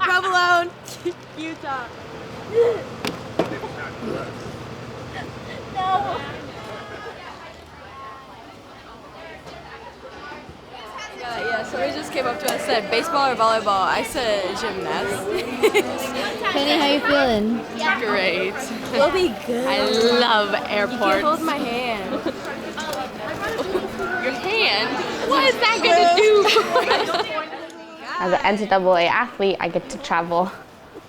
Provolone, Utah. No. Yeah, somebody just came up to us and said, baseball or volleyball? I said gymnastics. Penny, how you feeling? Great. We'll be good. I love airports. You can hold my hand. Your hand? What is that gonna do? As an NCAA athlete, I get to travel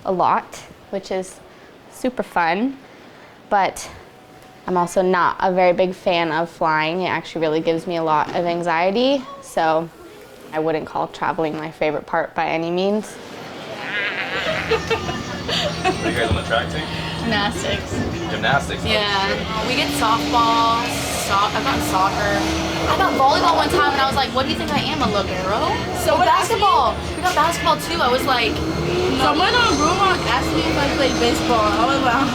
a lot, which is super fun, but I'm also not a very big fan of flying. It actually really gives me a lot of anxiety, so I wouldn't call traveling my favorite part by any means. Are you guys on the track team? Gymnastics. Gymnastics? Yeah. We get softball, I've got soccer. I got volleyball one time and I was like, what do you think I am, a libero? So basketball. We got basketball too. I was like, Someone on Brewmark asked me if I played baseball. I was like,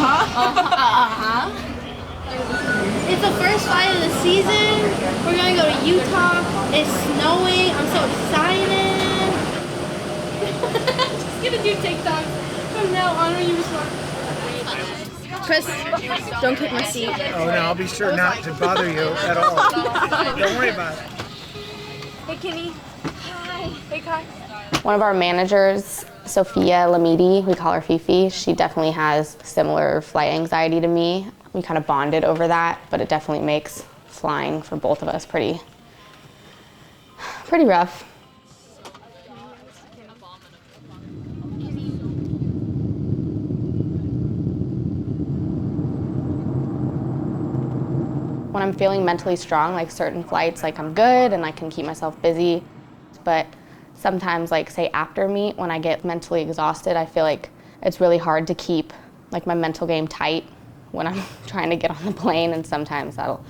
It's the first fight of the season. We're gonna go to Utah. It's snowing. I'm so excited. Just gonna do TikTok from now on when you respond. Chris, don't kick my seat. Oh no, I'll be sure not to bother you at all. Don't worry about it. Hey, Kenny. Hi. Hey, Kai. One of our managers, Sophia Lamidi, we call her Fifi, she definitely has similar flight anxiety to me. We kind of bonded over that, but it definitely makes flying for both of us pretty rough. When I'm feeling mentally strong, like certain flights, like I'm good and I can keep myself busy, but sometimes, like say after meet, when I get mentally exhausted, I feel like it's really hard to keep like my mental game tight when I'm trying to get on the plane, and sometimes that'll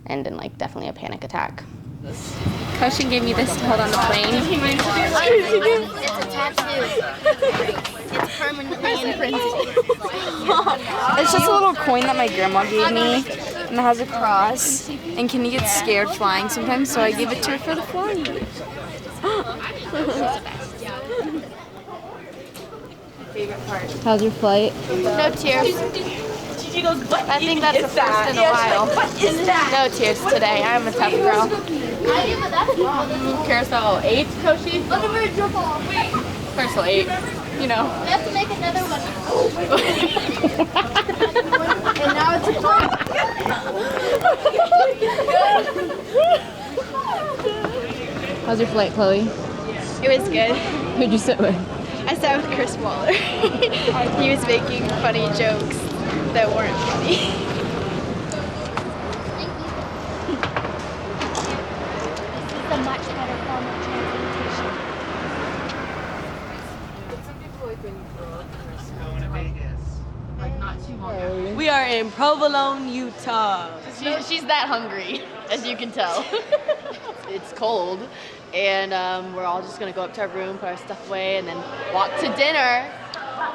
end in like definitely a panic attack. Cushion gave me this to hold on the plane. It's a tattoo. It's permanently imprinted. It's just a little coin that my grandma gave me, and it has a cross. And Kenny gets scared flying sometimes, so I give it to her for the flying. How's your flight? No tears. I think that's the first in a while. No tears today. I'm a tough girl. Carousel 8, Koshi? Carousel 8, you know. We have to make another one. And now it's a How's your flight, Chloe? It was good. Who'd you sit with? I sat with Chris Waller. He was making funny jokes that weren't funny. This is a much better form of transportation. We are in Provolone, Utah. She's that hungry, as you can tell. It's cold, and we're all just gonna go up to our room, put our stuff away, and then walk to dinner.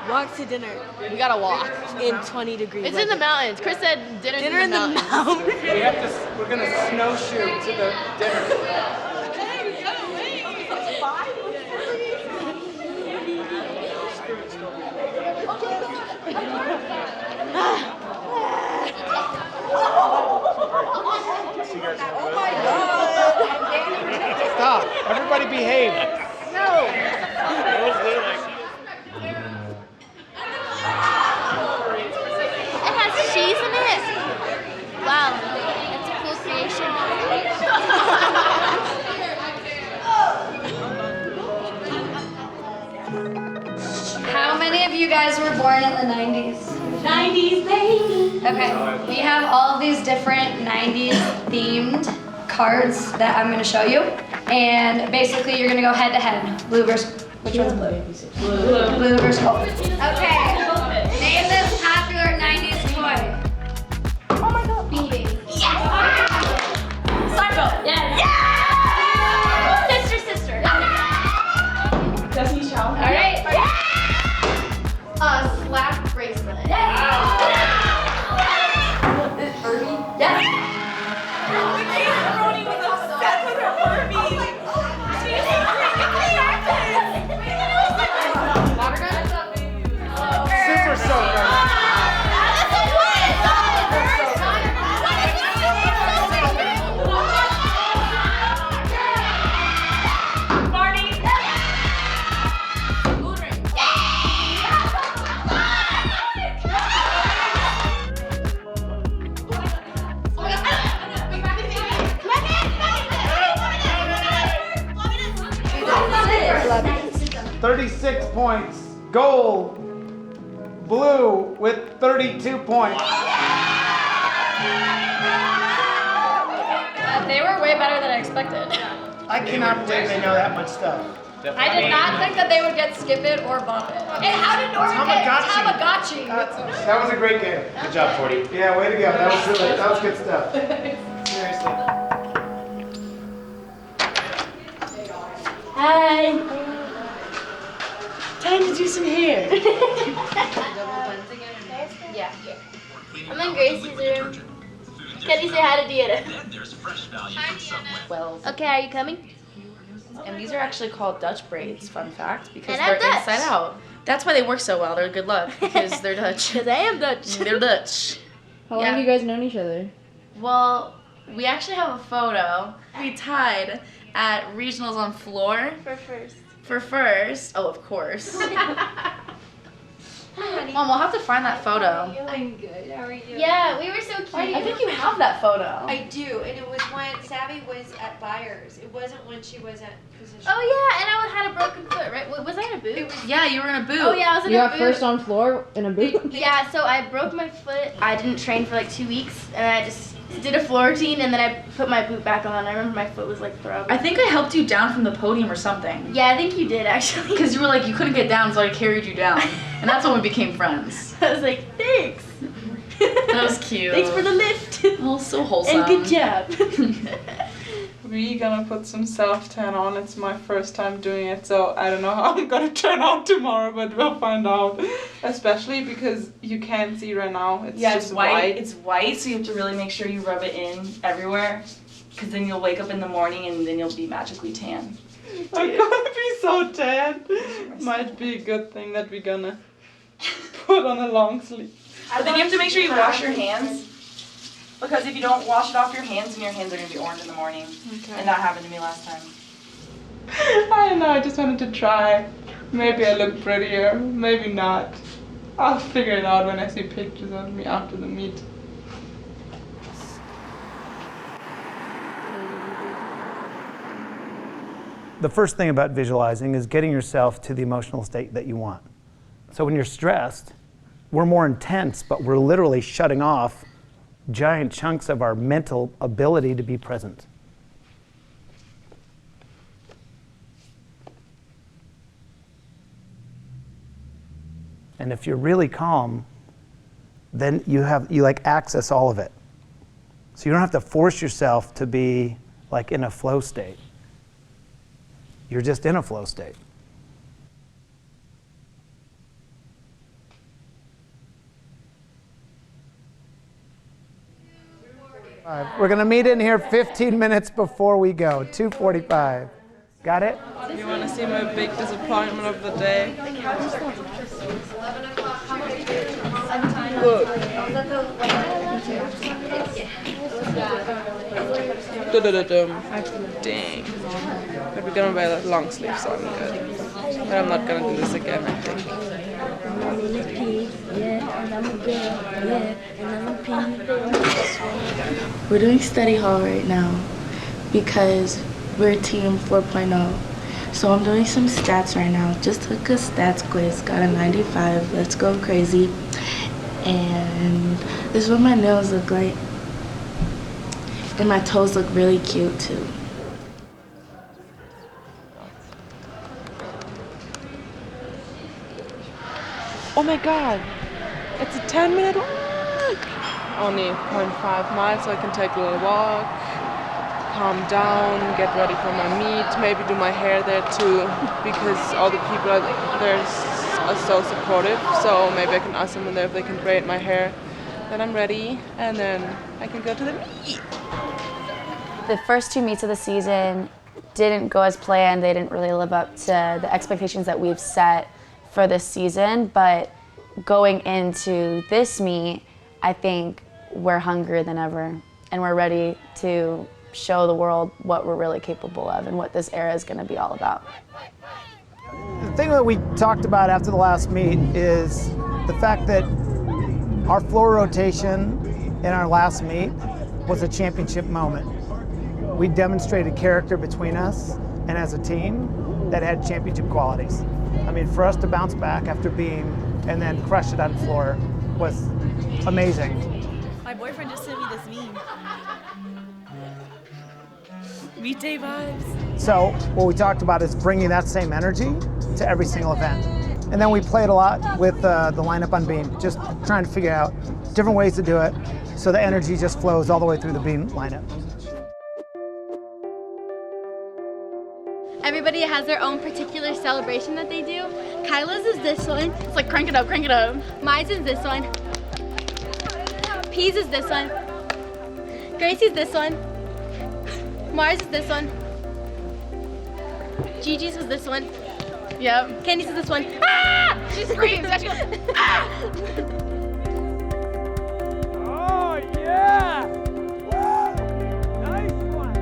Walk to dinner We gotta walk. in 20 degrees. It's in the mountains. Chris said dinner's Dinner in the mountains. We're gonna snowshoe to the dinner. Stop! Everybody behave. It has cheese in it. Wow, that's a cool creation. How many of you guys were born in the 90s? 90s, baby. Okay, we have all of these different 90s themed cards that I'm going to show you. And basically you're going to go head to head. Blue versus, which one's blue? Blue versus gold. Okay, name this popular 90s toy. Oh my god. Beanie. Yes! Psycho. Yes. Yeah! Sister. All right. A slap bracelet. Yes. Water 36 points. Gold, blue with 32 points. They were way better than I expected. I cannot believe they know that much stuff. I did not think that they would get skip it or bump it. And how did Norman get Tamagotchi? That was a great game. Good job, 40. Yeah, way to go. That was good stuff. Seriously. Hi. Time to do some hair. Yeah. I'm in Gracie's room. Can you say hi to Deanna? Well, Okay, are you coming? and these are actually called Dutch braids, fun fact, because And I'm they're Dutch. inside out. That's why they work so well. They're good luck, because they're Dutch. Because I am Dutch. They're Dutch. How long have you guys known each other? Well, we actually have a photo. We tied at regionals on floor. For first. Oh, of course. Mom, we'll have to find that photo. I'm good. How are you? Yeah, we were so cute. I think you have that photo. I do, and it was when Savvy was at Byers. It wasn't when she was at position. Oh yeah, and I had a broken foot, right? Was I in a boot? Yeah, you were in a boot. Oh yeah, I was in You a got boot. first on floor in a boot? Yeah, so I broke my foot. I didn't train for like 2 weeks, and I just did a floor routine, and then I put my boot back on. I remember my foot was like throbbing. I think I helped you down from the podium or something. Yeah, I think you did actually. Because you were like, you couldn't get down, so I carried you down. And that's when we became friends. I was like, thanks. That was cute. Thanks for the lift. Oh, so wholesome. And good job. We're gonna put some self-tan on. It's my first time doing it, so I don't know how I'm gonna turn out tomorrow, but we'll find out. Especially because you can't see right now. It's just white. It's white, so you have to really make sure you rub it in everywhere, because then you'll wake up in the morning and then you'll be magically tan. I'm gonna be so tan. Might be a good thing that we're gonna put on a long sleeve. But then you have to make sure you wash your hands, because if you don't wash it off your hands, then your hands are gonna be orange in the morning. Okay. And that happened to me last time. I don't know, I just wanted to try. Maybe I look prettier, maybe not. I'll figure it out when I see pictures of me after the meet. The first thing about visualizing is getting yourself to the emotional state that you want. So when you're stressed, we're more intense, but we're literally shutting off giant chunks of our mental ability to be present. And if you're really calm, then you like access all of it. So you don't have to force yourself to be like in a flow state. You're just in a flow state. We're going to meet in here 15 minutes before we go, 2:45. Got it? You want to see my big disappointment of the day? Look. Dang. But we're gonna wear the long sleeve, so I'm good. But I'm not gonna do this again, I think. We're doing study hall right now because we're team 4.0. So I'm doing some stats right now. Just took a stats quiz, got a 95. Let's go crazy. And this is what my nails look like. And my toes look really cute too. Oh my god, it's a 10-minute walk! Only 0.5 miles, so I can take a little walk, calm down, get ready for my meet, maybe do my hair there too, because all the people there are so supportive, so maybe I can ask someone there if they can braid my hair. Then I'm ready, and then I can go to the meet. The first 2 meets of the season didn't go as planned. They didn't really live up to the expectations that we've set for this season, but going into this meet, I think we're hungrier than ever, and we're ready to show the world what we're really capable of and what this era is going to be all about. The thing that we talked about after the last meet is the fact that our floor rotation in our last meet was a championship moment. We demonstrated character between us and as a team that had championship qualities. I mean, for us to bounce back after beam and then crush it on the floor was amazing. My boyfriend just sent me this meme. Meet day vibes. So what we talked about is bringing that same energy to every single event. And then we played a lot with the lineup on beam, just trying to figure out different ways to do it so the energy just flows all the way through the beam lineup. Everybody has their own particular celebration that they do. Kyla's is this one. It's like crank it up, crank it up. Mine's is this one. P's is this one. Gracie's this one. Mars is this one. Gigi's was this one. Yep. Candy's is this one. Ah! She screams. She goes, ah! Oh, yeah! Woo! Nice one!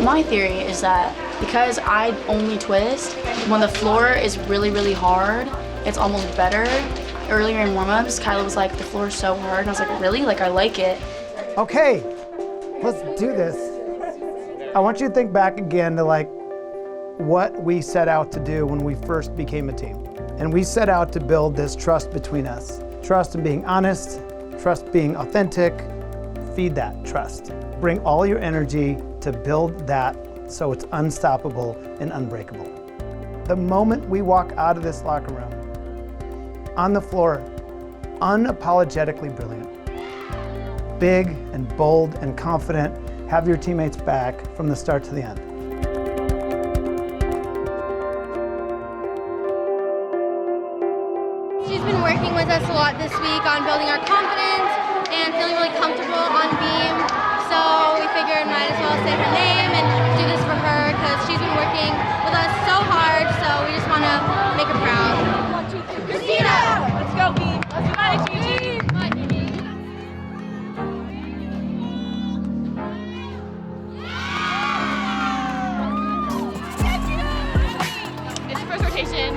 My theory is that because I only twist, when the floor is really, really hard, it's almost better. Earlier in warm-ups, Kyla was like, the floor is so hard. And I was like, really? Like, I like it. Okay, let's do this. I want you to think back again to like what we set out to do when we first became a team. And we set out to build this trust between us. Trust in being honest, trust being authentic. Feed that trust. Bring all your energy to build that so it's unstoppable and unbreakable. The moment we walk out of this locker room, on the floor, unapologetically brilliant. Big and bold and confident, have your teammates back from the start to the end. She's been working with us a lot this week on building our confidence and feeling really comfortable on beam. So we figured might as well say her name and do this for her because she's been working with us so hard, so we just want to make her proud. 1, 2, 3. Christina! Let's go, beam. Let's go, Gigi. Come on, Gigi. It's first rotation.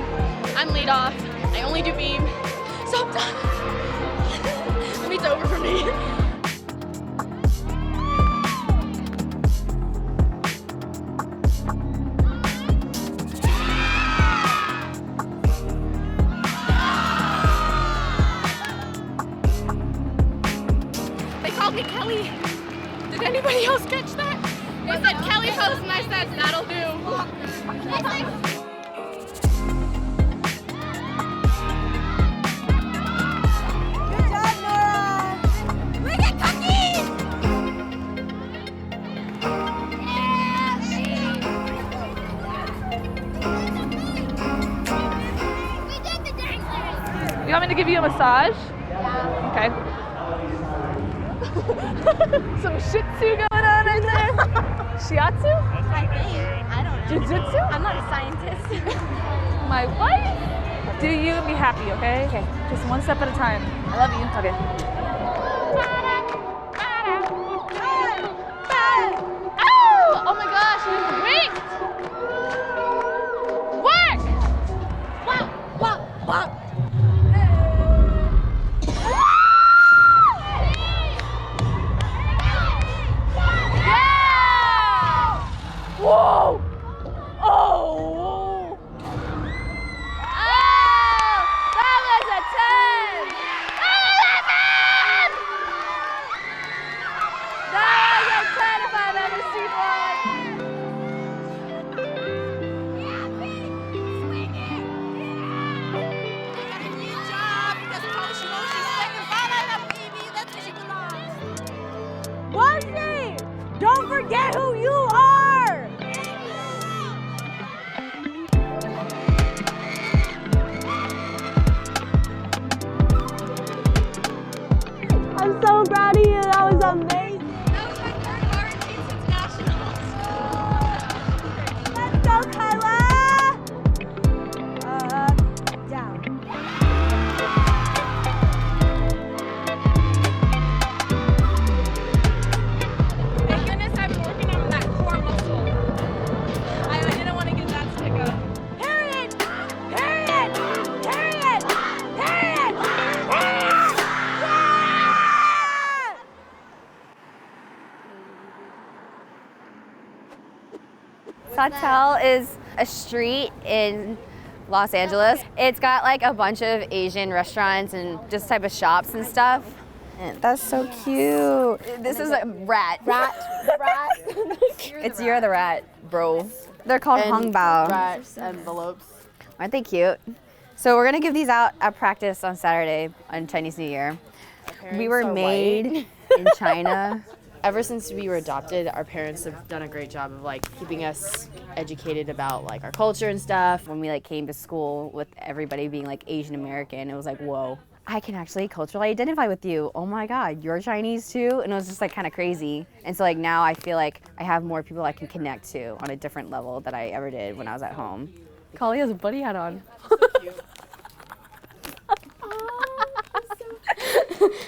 I'm lead off. I only do beam. So I'm done. The meet's over for me. Kelly. Did anybody else catch that? They said Kelly post and I said that'll do. Good job, Nora. We get cookies. You want me to give you a massage? Yeah. Okay. Some shih tzu going on right there. Shiatsu? I think. I don't know. Jiu-jitsu? I'm not a scientist. My wife? Do you and be happy, okay? Okay. Just one step at a time. I love you. Okay. Oh! Oh my gosh, you winked! Work! Wow, wow, wow. Whoa! Oh! That was a 10! That was a 10 if I've ever seen one! Yeah, baby! Swing it! Yeah! Good job! Because Coach knows she's second ball up, baby. That's where she belongs. Worthy! Don't forget who you are! I'm so proud of you. That was amazing. That was my third Argentines Internationals. Let's go, Kyla. Down. Thank goodness I've been working on Hotel is a street in Los Angeles. It's got like a bunch of Asian restaurants and just type of shops and stuff. That's so cute. This is a rat. Rat. It's you're the rat, bro. They're called hongbao. Rat envelopes. Aren't they cute? So we're gonna give these out at practice on Saturday on Chinese New Year. We were made in China. Ever since we were adopted, our parents have done a great job of like keeping us educated about like our culture and stuff. When we like came to school with everybody being like Asian American, it was like, whoa, I can actually culturally identify with you. Oh my God, you're Chinese too? And it was just like kind of crazy. And so like now I feel like I have more people I can connect to on a different level than I ever did when I was at home. Kali has a buddy hat on.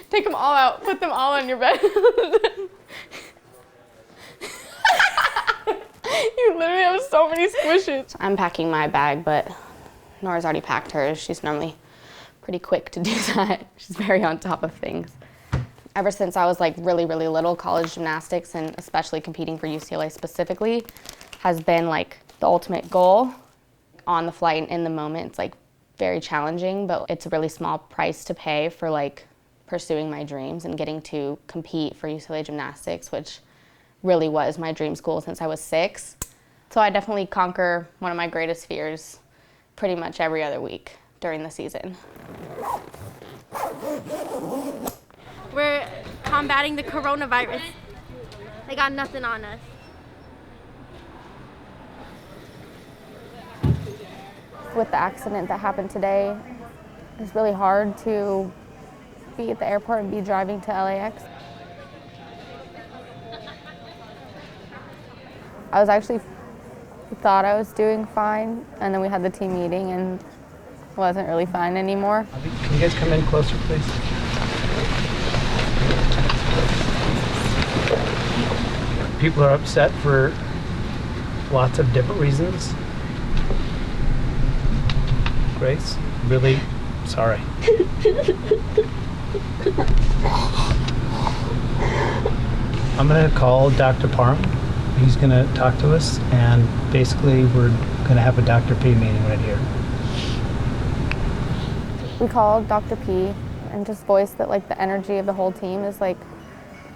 Take them all out, put them all on your bed. You literally have so many squishes. I'm packing my bag, but Nora's already packed hers. She's normally pretty quick to do that. She's very on top of things. Ever since I was like really little, college gymnastics and especially competing for UCLA specifically has been like the ultimate goal. On the flight and in the moment, it's like very challenging, but it's a really small price to pay for like pursuing my dreams and getting to compete for UCLA Gymnastics, which really was my dream school since I was 6. So I definitely conquer one of my greatest fears pretty much every other week during the season. We're combating the coronavirus. They got nothing on us. With the accident that happened today, it's really hard to be at the airport and be driving to LAX. I was actually thought I was doing fine, and then we had the team meeting and wasn't really fine anymore. Can you guys come in closer, please? People are upset for lots of different reasons. Grace, really sorry. I'm gonna call Dr. Parham. He's gonna talk to us, and basically we're gonna have a Dr. P meeting right here. We called Dr. P and just voiced that like the energy of the whole team is like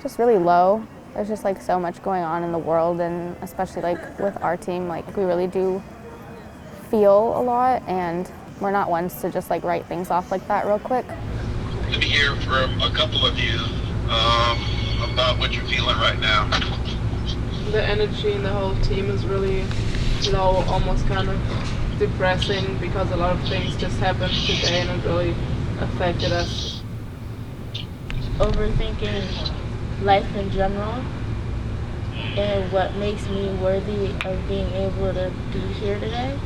just really low. There's just like so much going on in the world, and especially like with our team, like we really do feel a lot, and we're not ones to just like write things off like that real quick. Let me hear from a couple of you about what you're feeling right now. The energy in the whole team is really low, almost kind of depressing because a lot of things just happened today and it really affected us. Overthinking life in general and what makes me worthy of being able to be here today.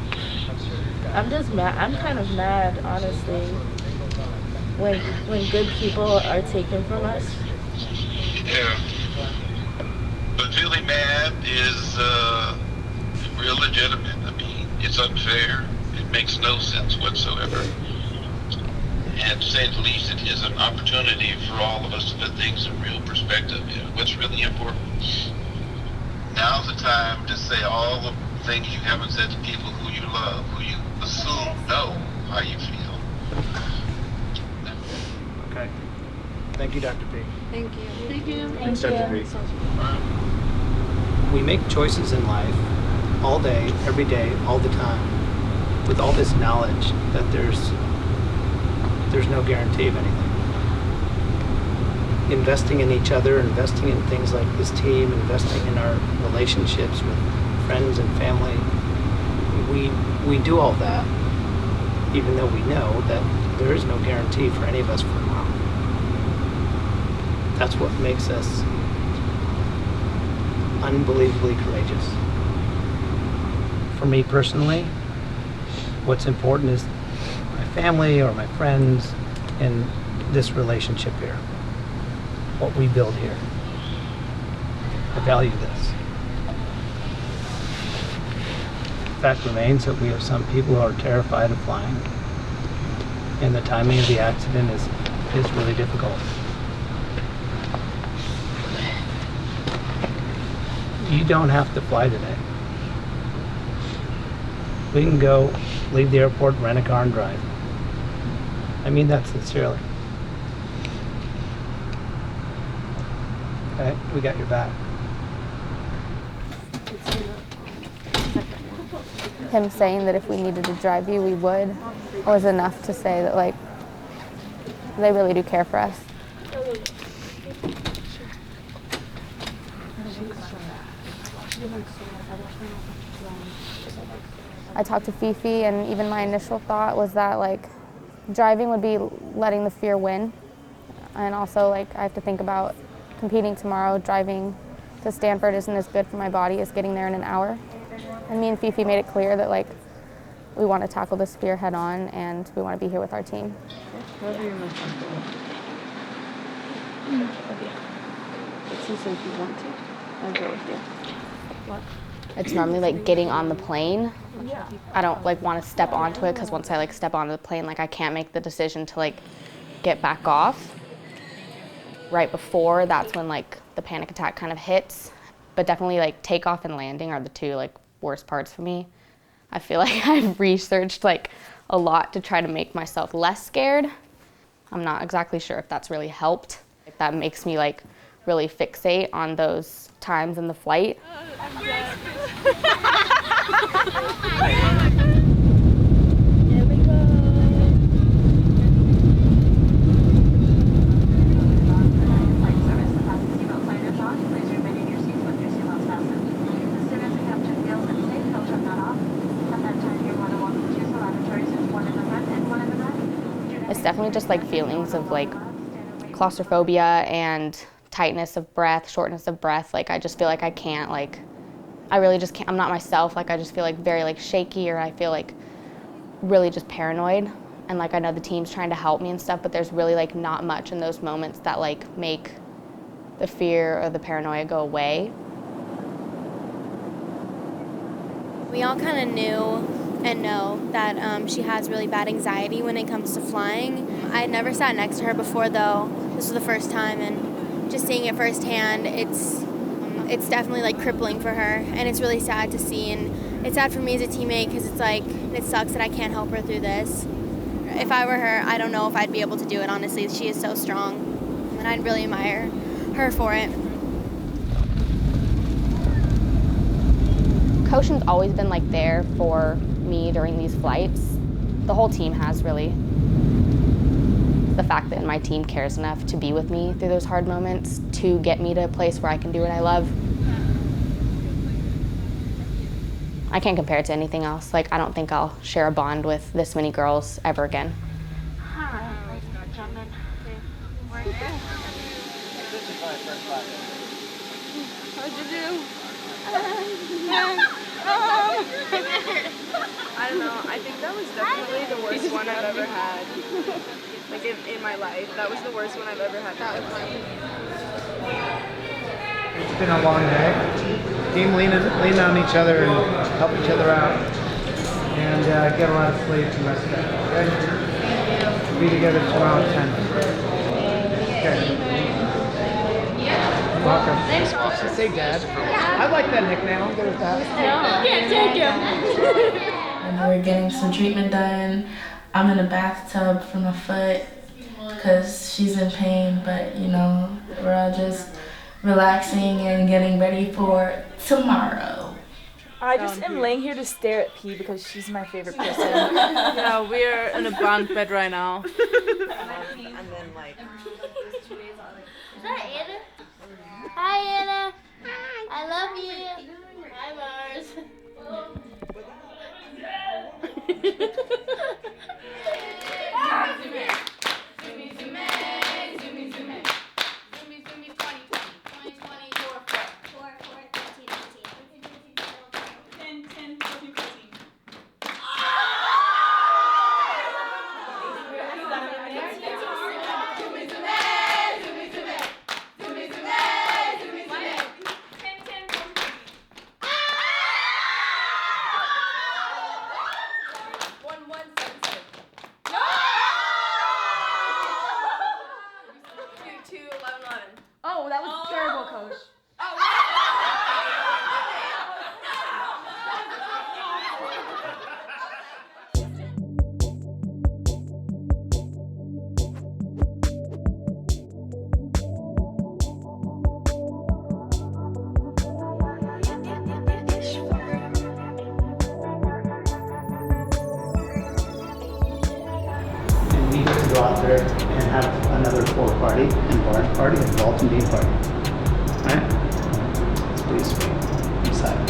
I'm just mad. I'm kind of mad, honestly, when good people are taken from us. Yeah. But feeling mad is real legitimate. I mean, it's unfair. It makes no sense whatsoever. And to say the least, it is an opportunity for all of us to put things in real perspective. You know, what's really important? Now's the time to say all the things you haven't said to people who you love, who you assume know how you feel. Okay. Thank you, Dr. P. Thank you. Thank you. Thanks, Dr. P. We make choices in life all day, every day, all the time, with all this knowledge that there's no guarantee of anything. Investing in each other, investing in things like this team, investing in our relationships with friends and family, we do all that, even though we know that there is no guarantee for any of us for tomorrow. That's what makes us unbelievably courageous. For me personally, what's important is my family or my friends and this relationship here, what we build here. I value this. The fact remains that we have some people who are terrified of flying, and the timing of the accident is really difficult. You don't have to fly today. we can go leave the airport, rent a car, and drive. I mean that sincerely. Okay, we got your back. Him saying that if we needed to drive you, we would, was enough to say that, like, they really do care for us. I talked to Fifi, and even my initial thought was that, like, driving would be letting the fear win. And also, like, I have to think about competing tomorrow. Driving to Stanford isn't as good for my body as getting there in an hour. And me and Fifi made it clear that, like, we want to tackle this fear head on, and we want to be here with our team. Whatever you're most comfortable. It's just if you want to. I'll go with you. What? It's normally like getting on the plane. I don't like want to step onto it because once I like step onto the plane, like I can't make the decision to like get back off. Right before, that's when like the panic attack kind of hits. But definitely like takeoff and landing are the two like worst parts for me. I feel like I've researched like a lot to try to make myself less scared. I'm not exactly sure if that's really helped. If that makes me like really fixate on those times in the flight. It's definitely just like feelings of like claustrophobia and tightness of breath, shortness of breath. Like I just feel like I can't, like, I really just can't, I'm not myself. Like I just feel like very like shaky, or I feel like really just paranoid. And like I know the team's trying to help me and stuff, but there's really like not much in those moments that like make the fear or the paranoia go away. We all kind of knew and know that she has really bad anxiety when it comes to flying. I had never sat next to her before though. This was the first time, and just seeing it firsthand, it's definitely like crippling for her, and it's really sad to see, and it's sad for me as a teammate because it's like, it sucks that I can't help her through this. If I were her, I don't know if I'd be able to do it, honestly. She is so strong, and I'd really admire her for it. Coaching's always been like there for me during these flights. The whole team has, really. The fact that my team cares enough to be with me through those hard moments, to get me to a place where I can do what I love. I can't compare it to anything else. Like, I don't think I'll share a bond with this many girls ever again. Hi, ladies and gentlemen. How'd you do? I don't know. I think that was definitely the worst one I've ever had. Like in my life. That was the worst one I've ever had. It's been a long day. Team lean on each other and help each other out. And get a lot of sleep and rest up. Okay? Be together tomorrow at 10. Okay. Welcome. Thanks. Just say Dad. I like that nickname. I'm good with that. Can't take him. And we're getting some treatment done. I'm in a bathtub for my foot because she's in pain, but you know, we're all just relaxing and getting ready for tomorrow. I just am laying here to stare at P because she's my favorite person. Yeah, we're in a bunk bed right now. And then like. Is that Anna? Hi, Anna. I love you. Hi, Mars. out there and have another floor party and barn party and vault and beam party. Right? It's pretty sweet. I'm excited.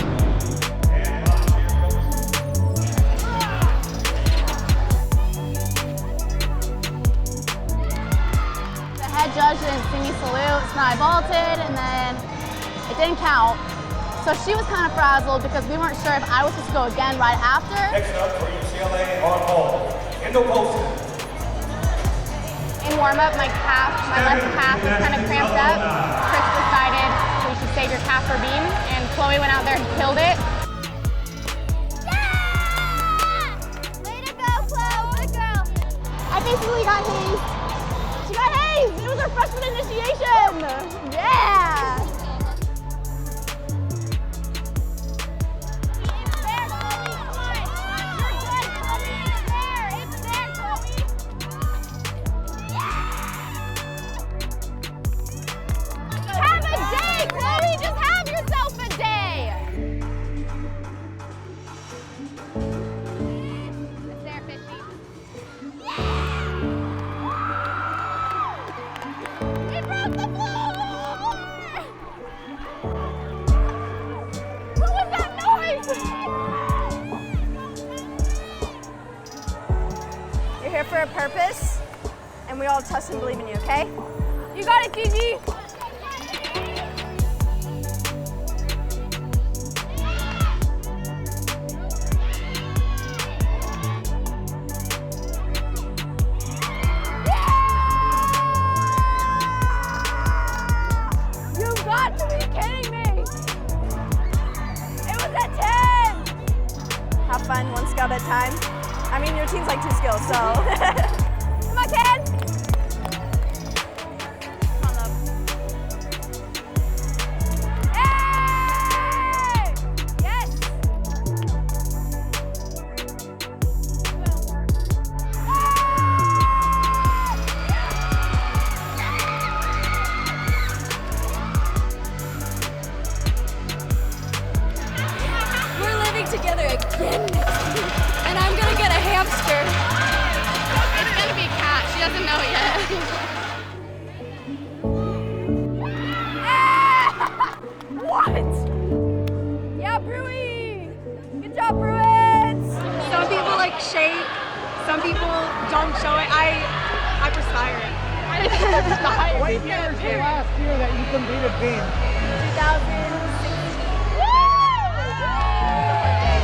The head judge didn't see me salute, so I vaulted, and then it didn't count. So she was kind of frazzled because we weren't sure if I was supposed to go again right after. Next up for UCLA on hold. Endo posted. In warm-up, my left calf was kind of cramped up. Chris decided we should save your calf for beam, and Chloe went out there and killed it. Yeah! Way to go, Chloe. Way to go. I basically got hazed. She got hazed. It was her freshman initiation. Yeah. You're here for a purpose, and we all trust and believe in you, okay? You got it, Gigi! You've got to be kidding me! It was at 10! Have fun, one scout at a time. I mean, your team's like 2 skills, so. Come on, Ken! Come on, love. Hey! Yes! We're living together again next week. And I'm gonna get a hamster. It's gonna be a cat. She doesn't know yet. What? Yeah, Brewy. Good job, Bruins. Some people like shake. Some people don't show it. I perspire. What year is the last year that you competed beam? 2016.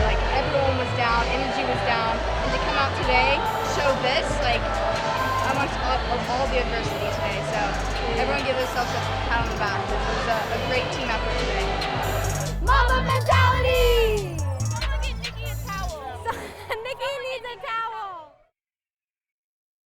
Like everyone was down, energy was down, and to come out today, show this, like amongst all the adversity today. So everyone give themselves a pat on the back. It was a great team effort.